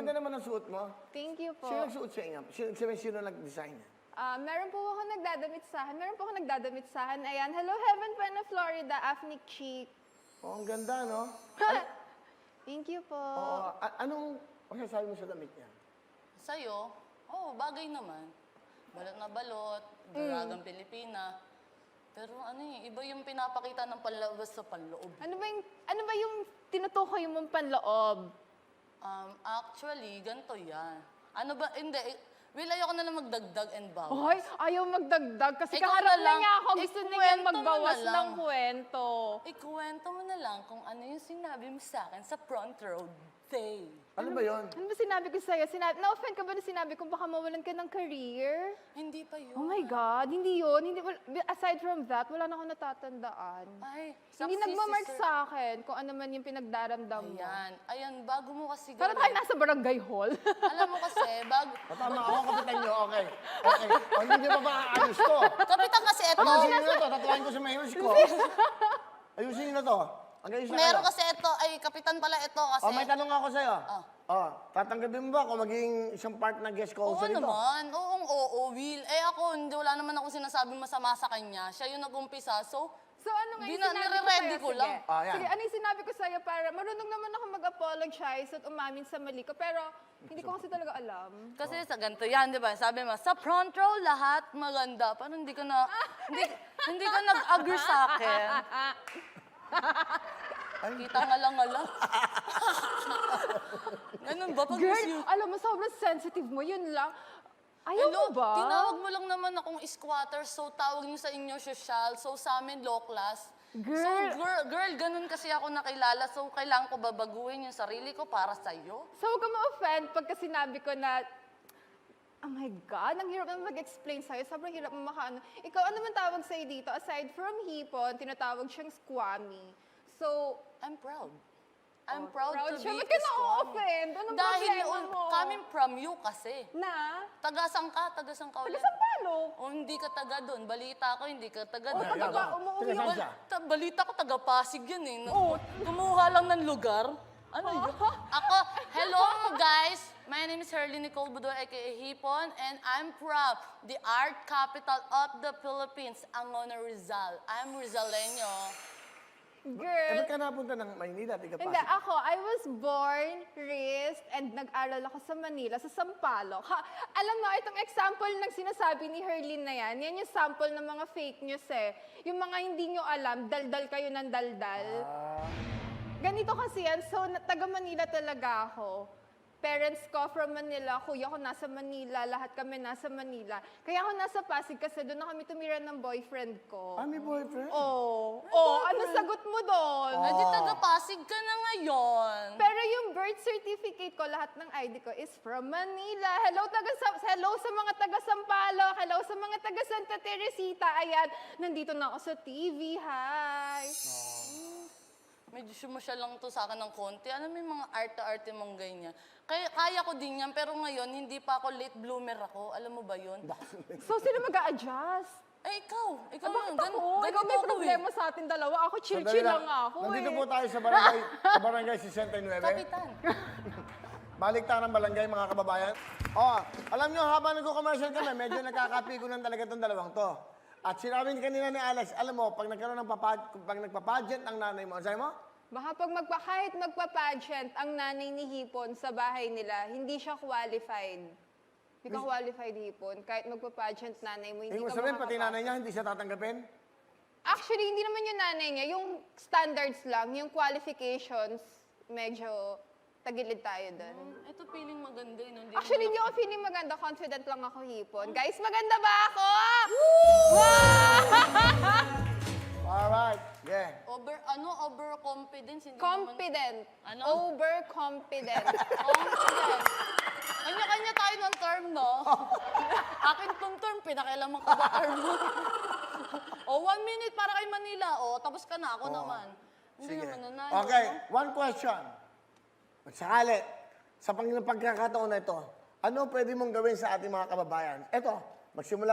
ganda naman ang suot mo. Thank you po. Sino nagsuot sa inyo? Sino nag-design? Meron po ako nagdadamit sa akin. Ayan, Hello Heaven Pena, Florida, Afnic Cheek. Oh, ang ganda, no? Thank you po. Anong masasabi mo sa damit niya? Sa'yo, bagay naman. Balot na balot, dalagang Pilipina. Pero iba yung pinapakita ng panlabas sa panloob. Ano ba yung tinutukoy mong panloob? Actually, ganito yan. Hindi. Will, ayoko na lang magdagdag and bawas. Hoy, ayaw magdagdag kasi Ikaw kaharap na na lang. niya ako. Gusto Ikwento niya mo magbawas na lang. ng kwento. Ikuwento mo na lang kung ano yung sinabi mo sa akin sa front row day. Ano ba yun? Ano ba sinabi ko sa'yo? Na-offend ka ba na sinabi kung baka mawalan ka ng career? Hindi pa yun. Oh my God, hindi yun. Aside from that, wala na akong natatandaan. Ay, Hindi saksi, nagmamark sister. sa akin kung ano man yung pinagdaramdam mo. Ayan, bago mo kasi Para tayo nasa barangay hall. Alam mo kasi, Tama ako, kapitan nyo. Okay. O, hindi nyo pa maayos to. Kapitan kasi ito. Ayusin nyo na to. Tatuwain ko sa mayos ko. Ayusin nyo na to. Meron kasi ito, kapitan pala ito kasi. may tanong ako sa'yo. Tatanggapin mo ba kung maging isang part ng guest ko Oo sa nito? naman, oo, Will. Ako, wala naman ako sinasabing masama sa kanya. Siya yung nag-umpisa, so Ano nga Di yung na, sinabi ko nire-ready sa'yo? ko Sige. lang. Yan. Sige, ano yung sinabi ko sa'yo para marunong naman ako mag-apologize at umamin sa mali ko. Pero hindi ko kasi talaga alam. kasi sa ganito yan, di ba? Sabi mo, sa front row lahat maganda. Parang hindi ka hindi ka nag-agree sa akin. Kita nga lang. Ganun ba? Pag Girl, alam mo, sobrang sensitive mo. Yun lang. Ayaw mo ba? Tinawag mo lang naman akong squatter, so tawag niyo sa inyo social, so sa amin low class. Girl. So, girl, ganun kasi ako nakilala, so kailangan ko babaguhin yung sarili ko para sa'yo. So, huwag ka ma-offend pagka sinabi ko na, oh my God, ang hirap naman mag-explain sa'yo. Sobrang hirap mo makaano. Ikaw, ano man tawag sa'yo dito? Aside from hipon, tinatawag siyang squammy. So, I'm proud. I'm proud to siya. be Ba't ka Squammy. na-offend? Anong Dahil problema mo? coming from you kasi. Na? Tagasang ka ulit. Taga-Sampalo. O hindi ka taga doon. Balita ko, hindi ka taga O, doon. taga umuwi Taga ako. saan siya? Balita ko, taga Pasig yun eh. Oo. Kumuha lang ng lugar. Ano yun? Ako, hello guys. My name is Herly Nicole Budoy, aka Hipon, and I'm proud. The art capital of the Philippines, Angono Rizal. I'm Rizaleño. Girl. Ba't ka napunta ng Maynila? Di ka Hindi, Pasig? ako, I was born, raised, and nag-aral ako sa Manila, sa Sampaloc. Alam mo, itong example ng sinasabi ni Herlin na yan yung sample ng mga fake news eh. Yung mga hindi nyo alam, daldal kayo ng daldal. Ganito kasi yan, so taga Manila talaga ako. Parents ko from Manila, kuya ko nasa Manila, lahat kami nasa Manila. Kaya ako nasa Pasig kasi doon na kami tumira ng boyfriend ko. May boyfriend? Ano sagot mo doon? Di taga Pasig ka na ngayon. Pero yung birth certificate ko, lahat ng ID ko is from Manila. Hello sa mga taga Sampaloc. Hello sa mga taga Santa Teresita. Ayan, nandito na ako sa TV. Hi. Medyo sumusya lang to sa akin ng konti. Alam mo yung mga arte-arte mong ganyan. Kaya ko din yan, pero ngayon, hindi pa ako late bloomer ako. Alam mo ba yun? So, sino mag-a-adjust? Ikaw Bakit yun. ako? Ikaw may problema sa atin dalawa. Ako, chill-chill lang ako Nandito eh. po tayo sa barangay 69. Kapitan. Baliktarang barangay, mga kababayan. Alam nyo, habang nag-commercial kami, medyo nakakapikunan talaga itong dalawang to. At sinabi kanina ni Alex, alam mo, pag nagkaroon ng pag nagpa-pageant ang nanay mo, sabi mo? Baka kahit magpa-pageant ang nanay ni Hipon sa bahay nila, hindi siya qualified. Hindi ka qualified, Hipon. Kahit magpa-pageant nanay mo, hindi Ibig ka sabihin, pati makakapasok. nanay niya, hindi siya tatanggapin? Actually, hindi naman yung nanay niya. Yung standards lang, yung qualifications, medyo tagilid tayo doon. Ito feeling maganda yun. Actually, hindi ako feeling maganda. Confident lang ako, Hipon. Guys, maganda ba ako? Alright, yeah. Overconfidence. Hindi Confident. Ano? Overconfident. Confident. Kanya-kanya tayo ng term, no? Akin tong term, pinakialaman ko ba term mo? 1 minute para kay Manila. Tapos ka na, ako naman. Hindi Sige. naman nanalo. Okay, one question. Magsakali, sa pagkakataon na ito, ano pwede mong gawin sa ating mga kababayan? Ito, magsimula